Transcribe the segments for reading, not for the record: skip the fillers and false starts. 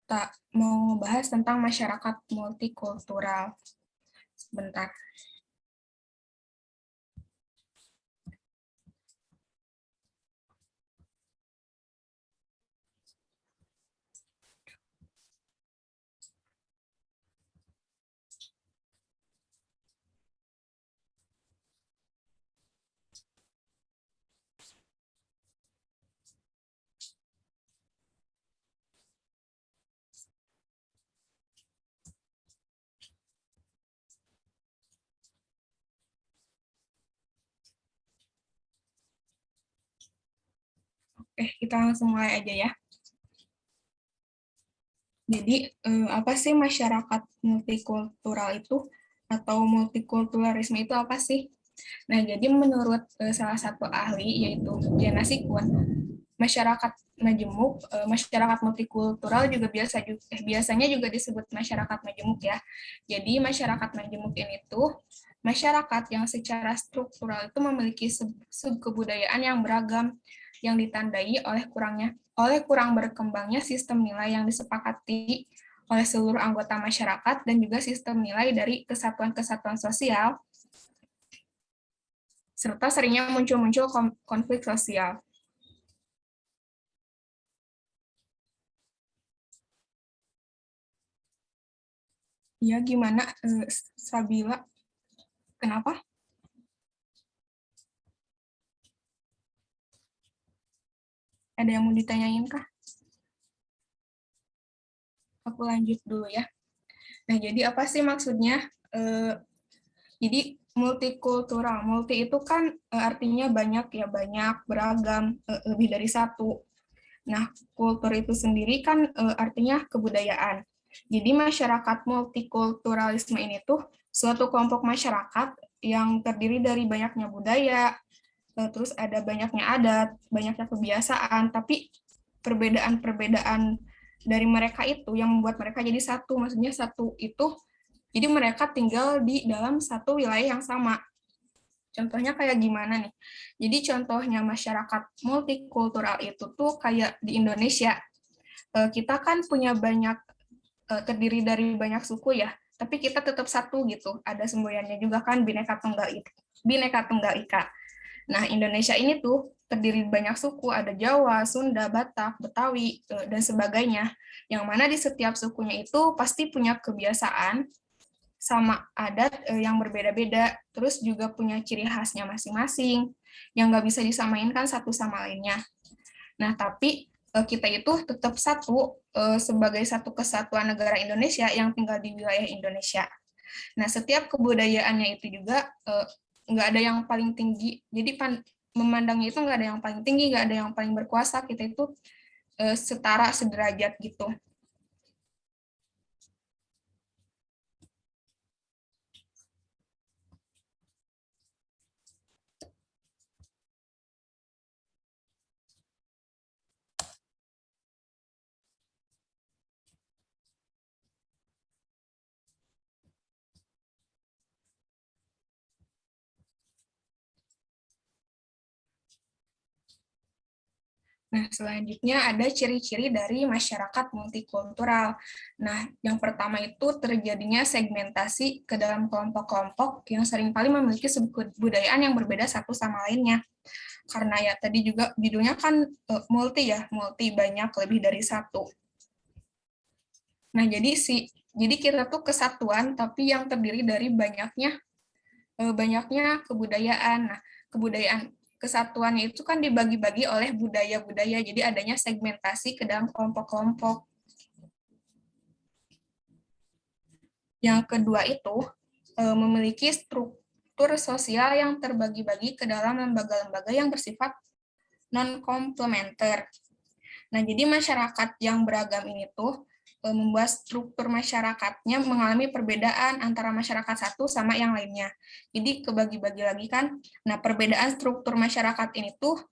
kita mau bahas tentang masyarakat multikultural. Sebentar. Oke, kita langsung mulai aja ya. Jadi, apa sih masyarakat multikultural itu? Atau multikulturalisme itu apa sih? Nah, jadi menurut salah satu ahli, yaitu Jana Sikun, masyarakat majemuk, masyarakat multikultural juga biasanya juga disebut masyarakat majemuk ya. Jadi masyarakat majemuk ini tuh masyarakat yang secara struktural itu memiliki subkebudayaan yang beragam yang ditandai oleh kurang berkembangnya sistem nilai yang disepakati oleh seluruh anggota masyarakat dan juga sistem nilai dari kesatuan-kesatuan sosial serta seringnya muncul konflik sosial. Ya, gimana, Sabila? Kenapa? Ada yang mau ditanyain kah? Aku lanjut dulu ya. Nah, jadi apa sih maksudnya? Jadi multikultural. Multi itu kan artinya banyak ya, banyak, beragam, lebih dari satu. Nah, kultur itu sendiri kan artinya kebudayaan. Jadi masyarakat multikulturalisme ini tuh suatu kelompok masyarakat yang terdiri dari banyaknya budaya, terus ada banyaknya adat, banyaknya kebiasaan, tapi perbedaan-perbedaan dari mereka itu yang membuat mereka jadi satu. Maksudnya satu itu, jadi mereka tinggal di dalam satu wilayah yang sama. Contohnya kayak gimana nih? Jadi contohnya masyarakat multikultural itu tuh kayak di Indonesia. Kita kan punya banyak, terdiri dari banyak suku ya, tapi kita tetap satu gitu. Ada semboyannya juga kan, Bhinneka Tunggal Ika. Nah, Indonesia ini tuh terdiri banyak suku, ada Jawa, Sunda, Batak, Betawi, dan sebagainya. Yang mana di setiap sukunya itu pasti punya kebiasaan sama adat yang berbeda-beda, terus juga punya ciri khasnya masing-masing, yang nggak bisa disamainkan satu sama lainnya. Nah, tapi kita itu tetap satu sebagai satu kesatuan negara Indonesia yang tinggal di wilayah Indonesia. Nah, setiap kebudayaannya itu juga nggak ada yang paling tinggi. Jadi memandangnya itu nggak ada yang paling tinggi, nggak ada yang paling berkuasa. Kita itu setara, sederajat gitu. Nah, selanjutnya ada ciri-ciri dari masyarakat multikultural. Nah, yang pertama itu terjadinya segmentasi ke dalam kelompok-kelompok yang seringkali memiliki kebudayaan yang berbeda satu sama lainnya. Karena ya tadi juga judulnya kan multi ya, multi banyak lebih dari satu. Nah, jadi kita tuh kesatuan tapi yang terdiri dari banyaknya kebudayaan. Nah, kebudayaan kesatuannya itu kan dibagi-bagi oleh budaya-budaya, jadi adanya segmentasi ke dalam kelompok-kelompok. Yang kedua itu memiliki struktur sosial yang terbagi-bagi ke dalam lembaga-lembaga yang bersifat non-komplementer. Nah, jadi masyarakat yang beragam ini tuh membuat struktur masyarakatnya mengalami perbedaan antara masyarakat satu sama yang lainnya. Jadi kebagi-bagi lagi kan. Nah, perbedaan struktur masyarakat ini tuh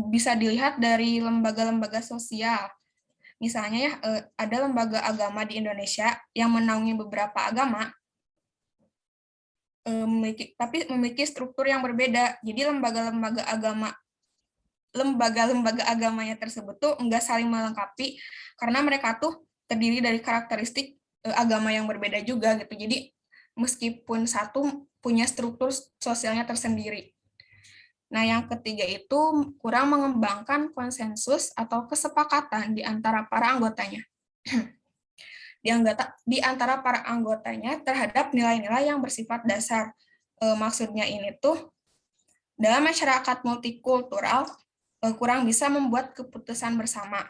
bisa dilihat dari lembaga-lembaga sosial. Misalnya ya, ada lembaga agama di Indonesia yang menaungi beberapa agama, tapi memiliki struktur yang berbeda. Jadi lembaga-lembaga agamanya tersebut tuh enggak saling melengkapi, karena mereka tuh terdiri dari karakteristik agama yang berbeda juga gitu. Jadi meskipun satu punya struktur sosialnya tersendiri. Nah, yang ketiga itu kurang mengembangkan konsensus atau kesepakatan di antara para anggotanya. Di antara para anggotanya terhadap nilai-nilai yang bersifat dasar. Maksudnya ini tuh dalam masyarakat multikultural kurang bisa membuat keputusan bersama.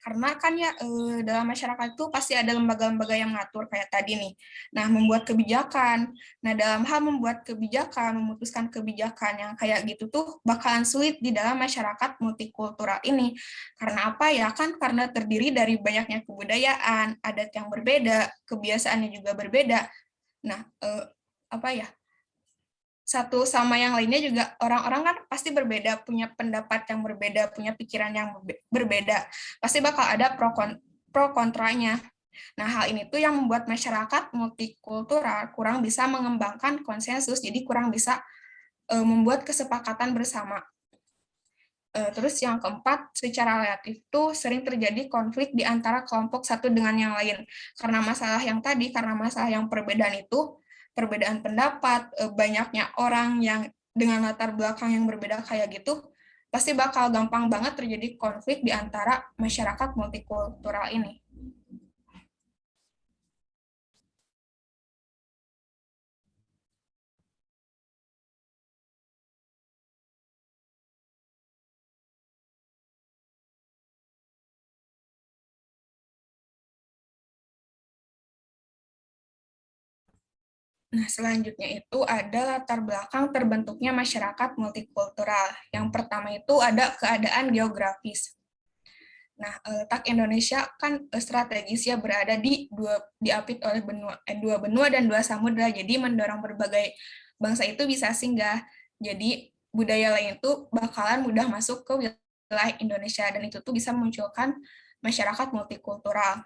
Karena kan ya dalam masyarakat itu pasti ada lembaga-lembaga yang mengatur kayak tadi nih. Nah, membuat kebijakan. Nah, dalam hal membuat kebijakan, memutuskan kebijakan yang kayak gitu tuh bakalan sulit di dalam masyarakat multikultural ini. Karena apa ya? Kan karena terdiri dari banyaknya kebudayaan, adat yang berbeda, kebiasaannya juga berbeda. Nah, apa ya? Satu sama yang lainnya juga orang-orang kan pasti berbeda, punya pendapat yang berbeda, punya pikiran yang berbeda. Pasti bakal ada pro kontranya. Nah, hal ini tuh yang membuat masyarakat multikultural kurang bisa mengembangkan konsensus, jadi kurang bisa membuat kesepakatan bersama. Terus yang keempat, secara relatif tuh sering terjadi konflik di antara kelompok satu dengan yang lain. Karena masalah yang tadi, karena masalah yang perbedaan itu, perbedaan pendapat, banyaknya orang yang dengan latar belakang yang berbeda kayak gitu, pasti bakal gampang banget terjadi konflik di antara masyarakat multikultural ini. Nah, selanjutnya itu ada latar belakang terbentuknya masyarakat multikultural. Yang pertama itu ada keadaan geografis. Nah, letak Indonesia kan strategis ya, berada diapit oleh dua benua dan dua samudra, jadi mendorong berbagai bangsa itu bisa singgah. Jadi budaya lain itu bakalan mudah masuk ke wilayah Indonesia, dan itu tuh bisa memunculkan masyarakat multikultural.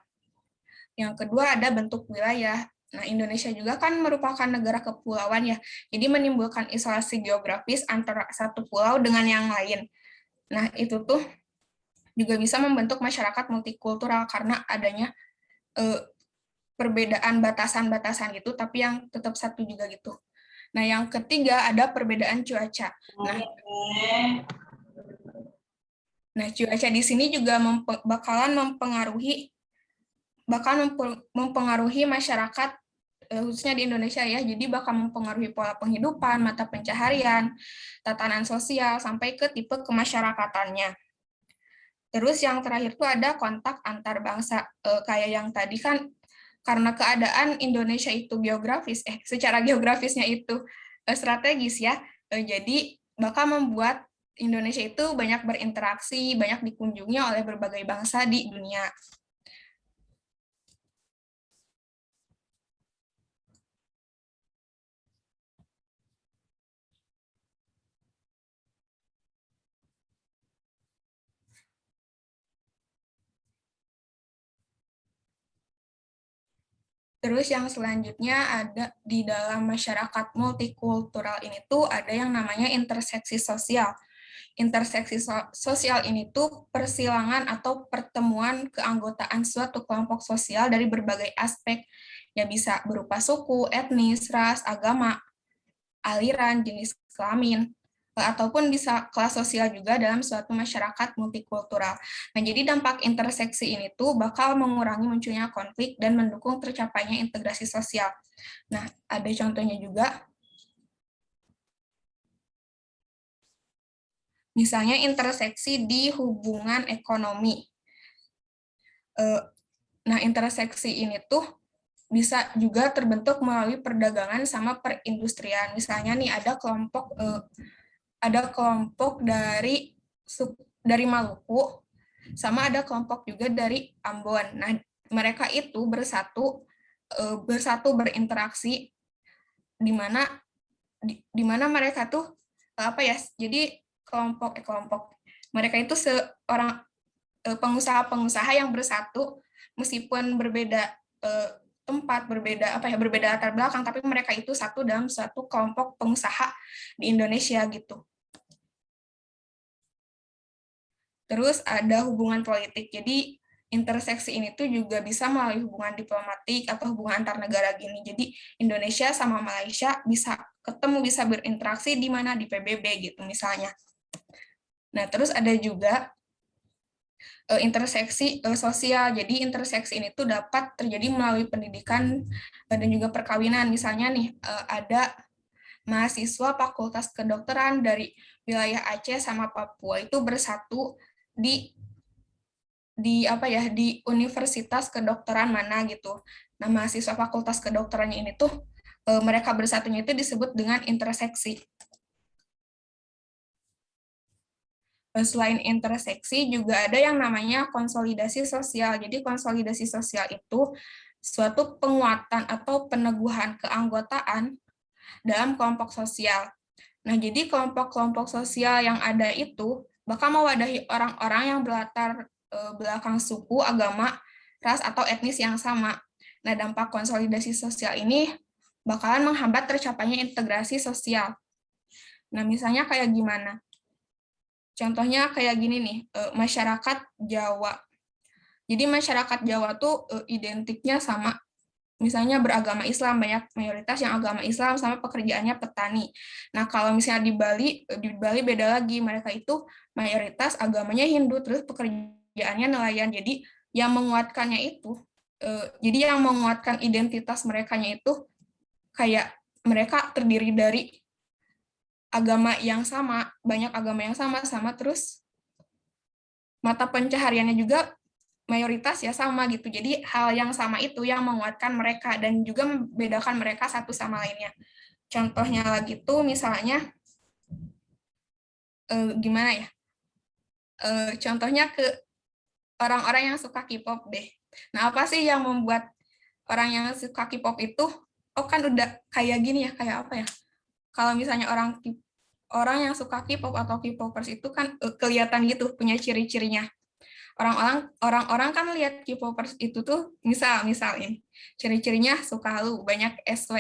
Yang kedua ada bentuk wilayah. Nah, Indonesia juga kan merupakan negara kepulauan ya, jadi menimbulkan isolasi geografis antara satu pulau dengan yang lain. Nah, itu tuh juga bisa membentuk masyarakat multikultural karena adanya perbedaan batasan-batasan gitu, tapi yang tetap satu juga gitu. Nah, yang ketiga ada perbedaan cuaca. Nah, cuaca di sini juga bakalan mempengaruhi masyarakat khususnya di Indonesia ya, jadi bakal mempengaruhi pola penghidupan, mata pencaharian, tatanan sosial, sampai ke tipe kemasyarakatannya. Terus yang terakhir tuh ada kontak antar bangsa, kayak yang tadi kan karena keadaan Indonesia itu secara geografisnya itu strategis ya, jadi bakal membuat Indonesia itu banyak berinteraksi, banyak dikunjungi oleh berbagai bangsa di dunia. Terus yang selanjutnya ada di dalam masyarakat multikultural ini tuh ada yang namanya interseksi sosial. Interseksi sosial ini tuh persilangan atau pertemuan keanggotaan suatu kelompok sosial dari berbagai aspek, ya bisa berupa suku, etnis, ras, agama, aliran, jenis kelamin, ataupun bisa kelas sosial juga dalam suatu masyarakat multikultural. Nah, jadi dampak interseksi ini tuh bakal mengurangi munculnya konflik dan mendukung tercapainya integrasi sosial. Nah, ada contohnya juga, misalnya interseksi di hubungan ekonomi. Nah, interseksi ini tuh bisa juga terbentuk melalui perdagangan sama perindustrian. Misalnya nih ada kelompok dari Maluku, sama ada kelompok juga dari Ambon. Nah, mereka itu bersatu berinteraksi di mana mereka tuh apa ya? Jadi kelompok mereka itu seorang pengusaha-pengusaha yang bersatu meskipun berbeda tempat, berbeda latar belakang, tapi mereka itu satu dalam suatu kelompok pengusaha di Indonesia gitu. Terus ada hubungan politik. Jadi interseksi ini tuh juga bisa melalui hubungan diplomatik atau hubungan antar negara gini. Jadi Indonesia sama Malaysia bisa ketemu, bisa berinteraksi di mana di PBB gitu misalnya. Nah, terus ada juga interseksi sosial. Jadi interseksi ini tuh dapat terjadi melalui pendidikan dan juga perkawinan. Misalnya nih ada mahasiswa Fakultas Kedokteran dari wilayah Aceh sama Papua itu bersatu di apa ya, di Universitas Kedokteran mana gitu. Nah, mahasiswa Fakultas Kedokterannya ini tuh mereka bersatunya itu disebut dengan interseksi. Selain interseksi juga ada yang namanya konsolidasi sosial. Jadi konsolidasi sosial itu suatu penguatan atau peneguhan keanggotaan dalam kelompok sosial. Nah, jadi kelompok-kelompok sosial yang ada itu bakal mewadahi orang-orang yang berlatar belakang suku, agama, ras, atau etnis yang sama. Nah, dampak konsolidasi sosial ini bakalan menghambat tercapainya integrasi sosial. Nah, misalnya kayak gimana? Contohnya kayak gini nih, masyarakat Jawa. Jadi masyarakat Jawa tuh identiknya sama, misalnya beragama Islam, banyak mayoritas yang agama Islam sama pekerjaannya petani. Nah, kalau misalnya di Bali beda lagi, mereka itu mayoritas agamanya Hindu, terus pekerjaannya nelayan. Jadi yang menguatkannya itu, jadi yang menguatkan identitas merekanya itu kayak mereka terdiri dari agama yang sama, banyak agama yang sama terus mata pencahariannya juga mayoritas ya sama gitu. Jadi hal yang sama itu yang menguatkan mereka dan juga membedakan mereka satu sama lainnya. Contohnya lagi tuh misalnya gimana ya? Contohnya ke orang-orang yang suka K-pop deh. Nah, apa sih yang membuat orang yang suka K-pop itu, oh kan udah kayak gini ya, kayak apa ya? Kalau misalnya orang yang suka K-pop atau K-popers itu kan kelihatan gitu punya ciri-cirinya. Orang-orang kan lihat K-popers itu tuh misalin ciri-cirinya suka halu, banyak SW,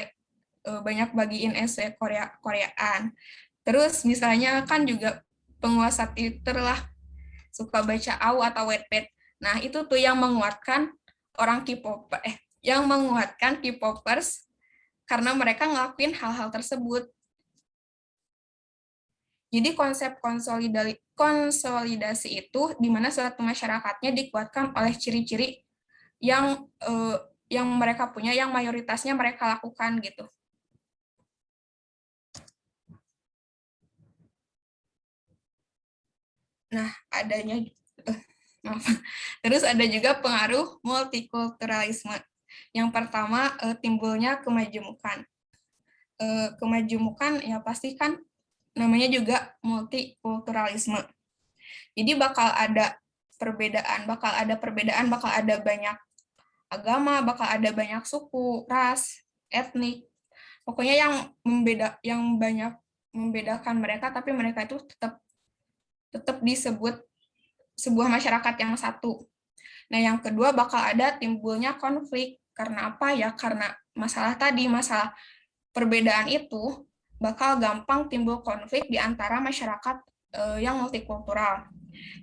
banyak bagiin SW Koreaan. Terus misalnya kan juga penguasa Twitter lah, suka baca AU atau Wattpad. Nah, itu tuh yang menguatkan orang K-pop yang menguatkan K-popers karena mereka ngelakuin hal-hal tersebut. Jadi konsep konsolidasi itu di mana suatu masyarakatnya dikuatkan oleh ciri-ciri yang mereka punya, yang mayoritasnya mereka lakukan gitu. Nah, maaf. Terus ada juga pengaruh multikulturalisme. Yang pertama timbulnya kemajemukan. Kemajemukan ya pasti kan namanya juga multikulturalisme. Jadi bakal ada perbedaan, bakal ada banyak agama, bakal ada banyak suku, ras, etnik. Pokoknya yang banyak membedakan mereka, tapi mereka itu tetap disebut sebuah masyarakat yang satu. Nah, yang kedua bakal ada timbulnya konflik. Karena apa ya? Karena masalah perbedaan itu bakal gampang timbul konflik di antara masyarakat yang multikultural.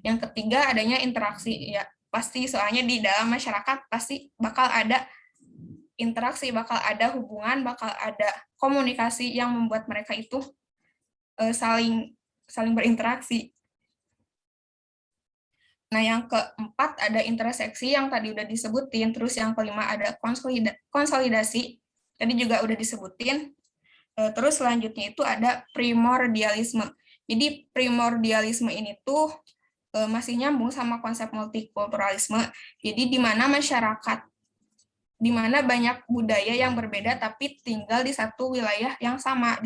Yang ketiga adanya interaksi, ya pasti soalnya di dalam masyarakat pasti bakal ada interaksi, bakal ada hubungan, bakal ada komunikasi yang membuat mereka itu saling berinteraksi. Nah, yang keempat ada interseksi yang tadi udah disebutin, terus yang kelima ada konsolidasi, tadi juga udah disebutin. Terus selanjutnya itu ada primordialisme. Jadi primordialisme ini tuh masih nyambung sama konsep multikulturalisme. Jadi di mana di mana banyak budaya yang berbeda tapi tinggal di satu wilayah yang sama,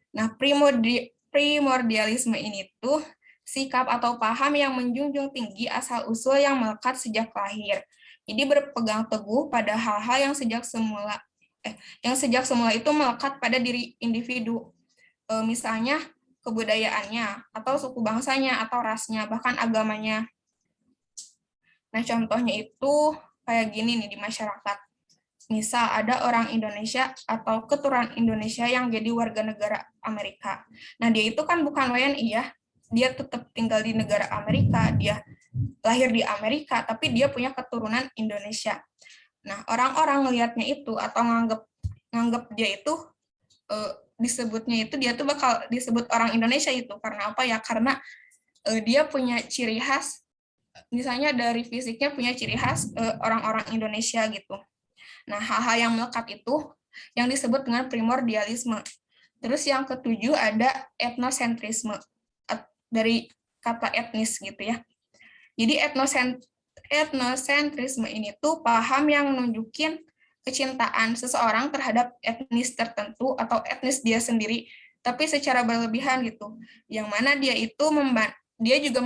Nah, primordialisme ini tuh sikap atau paham yang menjunjung tinggi asal-usul yang melekat sejak lahir. Jadi berpegang teguh pada hal-hal yang sejak semula itu melekat pada diri individu. Misalnya kebudayaannya, atau suku bangsanya, atau rasnya, bahkan agamanya. Nah, contohnya itu kayak gini nih di masyarakat. Misal ada orang Indonesia atau keturunan Indonesia yang jadi warga negara Amerika. Nah, dia itu kan bukan WNI ya, dia tetap tinggal di negara Amerika, dia lahir di Amerika, tapi dia punya keturunan Indonesia. Nah, orang-orang ngelihatnya itu atau nganggap dia itu disebutnya itu dia tuh bakal disebut orang Indonesia itu karena apa ya? Karena dia punya ciri khas, misalnya dari fisiknya punya ciri khas orang-orang Indonesia gitu. Nah, hal-hal yang melekat itu yang disebut dengan primordialisme. Terus yang ketujuh ada etnosentrisme, dari kata etnis gitu ya. Jadi etnosentrisme ini tuh paham yang nunjukin kecintaan seseorang terhadap etnis tertentu atau etnis dia sendiri, tapi secara berlebihan gitu. Yang mana dia juga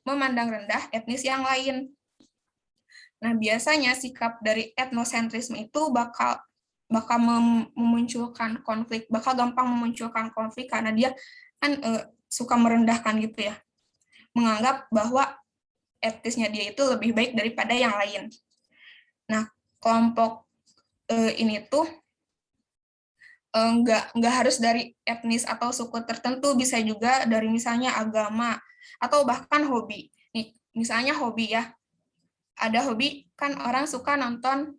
memandang rendah etnis yang lain. Nah, biasanya sikap dari etnosentrisme itu bakal memunculkan konflik, bakal gampang memunculkan konflik karena dia kan suka merendahkan gitu ya. Menganggap bahwa etnisnya dia itu lebih baik daripada yang lain. Nah, kelompok ini tuh nggak harus dari etnis atau suku tertentu, bisa juga dari misalnya agama atau bahkan hobi. Nih, misalnya hobi ya, ada hobi kan orang suka nonton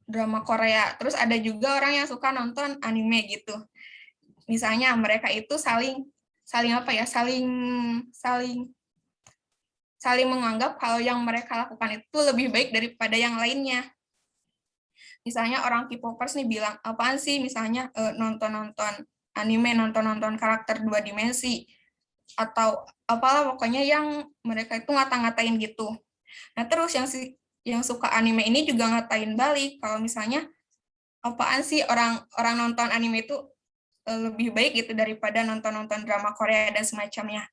drama Korea, terus ada juga orang yang suka nonton anime gitu. Misalnya mereka itu saling apa ya, saling menganggap kalau yang mereka lakukan itu lebih baik daripada yang lainnya. Misalnya orang K-popers nih bilang, apaan sih misalnya nonton-nonton anime, nonton-nonton karakter 2 dimensi, atau apalah pokoknya yang mereka itu ngata-ngatain gitu. Nah terus yang suka anime ini juga ngatain balik, kalau misalnya apaan sih orang nonton anime itu lebih baik gitu daripada nonton-nonton drama Korea dan semacamnya.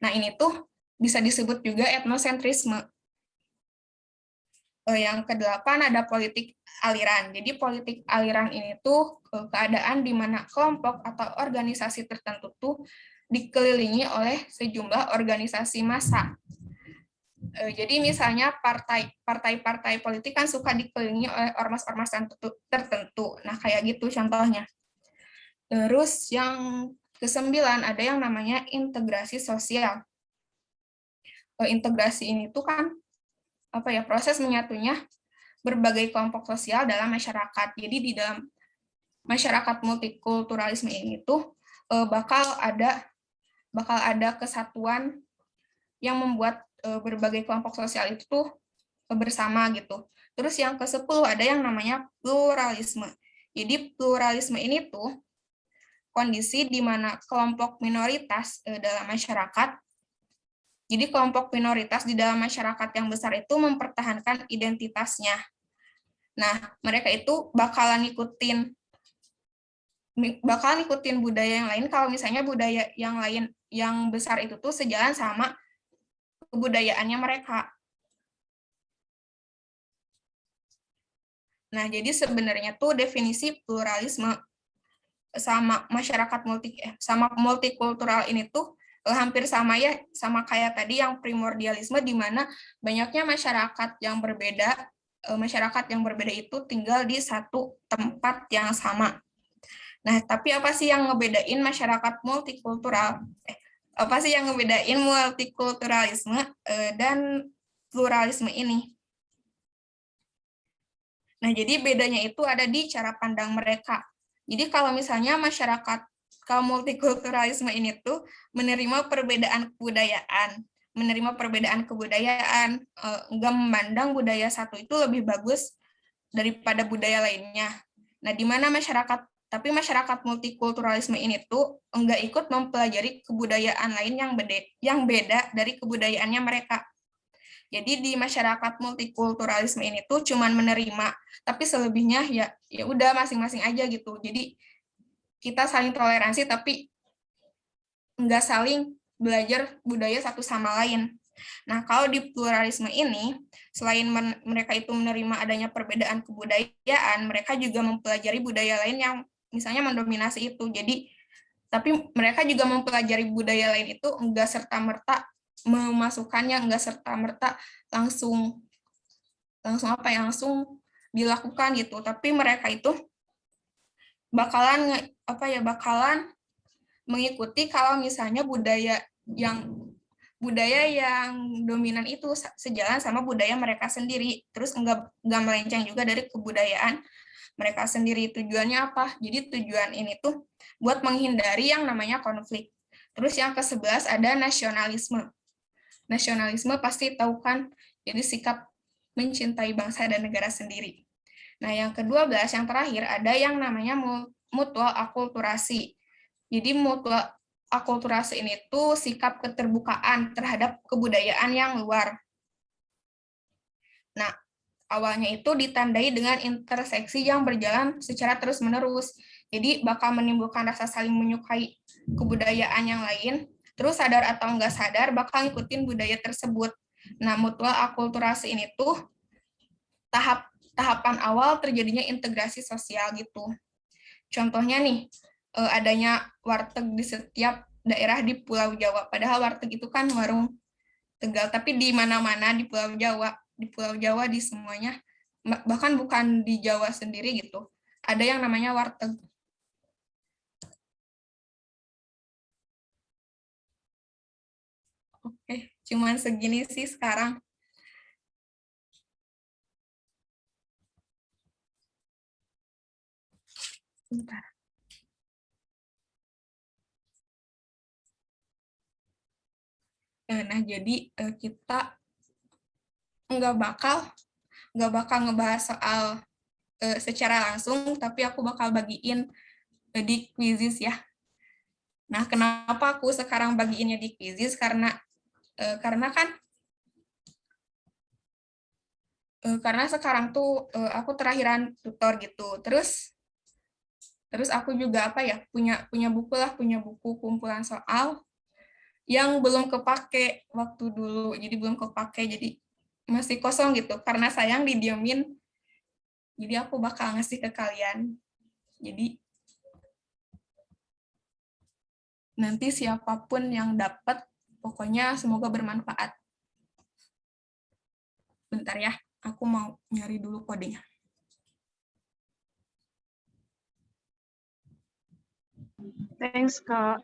Nah ini tuh bisa disebut juga etnosentrisme. Yang kedelapan ada politik aliran. Jadi politik aliran ini tuh keadaan di mana kelompok atau organisasi tertentu tuh dikelilingi oleh sejumlah organisasi massa. Jadi misalnya partai-partai politik kan suka dikelilingi oleh ormas-ormas tertentu. Nah kayak gitu contohnya. Terus yang kesembilan ada yang namanya integrasi sosial. Integrasi ini tuh kan apa ya, proses menyatunya berbagai kelompok sosial dalam masyarakat. Jadi di dalam masyarakat multikulturalisme ini tuh bakal ada kesatuan yang membuat berbagai kelompok sosial itu tuh bersama gitu. Terus yang ke-10 ada yang namanya pluralisme. Jadi pluralisme ini tuh kondisi di mana kelompok minoritas dalam masyarakat, jadi kelompok minoritas di dalam masyarakat yang besar itu mempertahankan identitasnya. Nah, mereka itu bakalan ngikutin budaya yang lain kalau misalnya budaya yang lain yang besar itu tuh sejalan sama kebudayaannya mereka. Nah, jadi sebenarnya tuh definisi pluralisme sama sama multikultural ini tuh hampir sama ya, sama kayak tadi yang primordialisme, di mana banyaknya masyarakat yang berbeda itu tinggal di satu tempat yang sama. Nah, tapi apa sih yang ngebedain masyarakat multikultural? Apa sih yang ngebedain multikulturalisme dan pluralisme ini? Nah, jadi bedanya itu ada di cara pandang mereka. Jadi kalau misalnya kalau multikulturalisme ini tuh menerima perbedaan kebudayaan, enggak memandang budaya satu itu lebih bagus daripada budaya lainnya. Nah, di mana masyarakat multikulturalisme ini tuh enggak ikut mempelajari kebudayaan lain yang beda dari kebudayaannya mereka. Jadi di masyarakat multikulturalisme ini tuh cuman menerima, tapi selebihnya ya udah masing-masing aja gitu. Jadi kita saling toleransi tapi nggak saling belajar budaya satu sama lain. Nah, kalau di pluralisme ini, selain mereka itu menerima adanya perbedaan kebudayaan, mereka juga mempelajari budaya lain yang misalnya mendominasi itu. Jadi, tapi mereka juga mempelajari budaya lain itu enggak serta-merta memasukkannya, enggak serta-merta langsung dilakukan gitu. Tapi mereka itu bakalan mengikuti kalau misalnya budaya yang budaya yang dominan itu sejalan sama budaya mereka sendiri, terus enggak melenceng juga dari kebudayaan mereka sendiri. Tujuannya apa? Jadi tujuan ini tuh buat menghindari yang namanya konflik. Terus yang ke-11 ada nasionalisme. Nasionalisme pasti tahu kan, jadi sikap mencintai bangsa dan negara sendiri. Nah, yang ke-12 yang terakhir ada yang namanya mutual akulturasi. Jadi mutual akulturasi ini tuh sikap keterbukaan terhadap kebudayaan yang luar. Nah, awalnya itu ditandai dengan interseksi yang berjalan secara terus-menerus. Jadi bakal menimbulkan rasa saling menyukai kebudayaan yang lain, terus sadar atau enggak sadar bakal ngikutin budaya tersebut. Nah, mutual akulturasi ini tuh tahapan awal terjadinya integrasi sosial gitu. Contohnya nih, adanya warteg di setiap daerah di Pulau Jawa. Padahal warteg itu kan warung Tegal, tapi di mana-mana di Pulau Jawa. Di Pulau Jawa di semuanya, bahkan bukan di Jawa sendiri gitu. Ada yang namanya warteg. Oke, cuman segini sih sekarang. Bentar. Nah, jadi kita nggak bakal ngebahas soal secara langsung, tapi aku bakal bagiin di quizzes ya. Nah, kenapa aku sekarang bagiinnya di quizzes? Karena kan karena sekarang tuh aku terakhiran tutor gitu. Terus aku juga apa ya, punya buku lah, punya buku kumpulan soal yang belum kepake waktu dulu. Jadi belum kepake, jadi masih kosong gitu. Karena sayang didiemin, jadi aku bakal ngasih ke kalian. Jadi nanti siapapun yang dapat, pokoknya semoga bermanfaat. Bentar ya, aku mau nyari dulu kodenya. Thanks, Kak.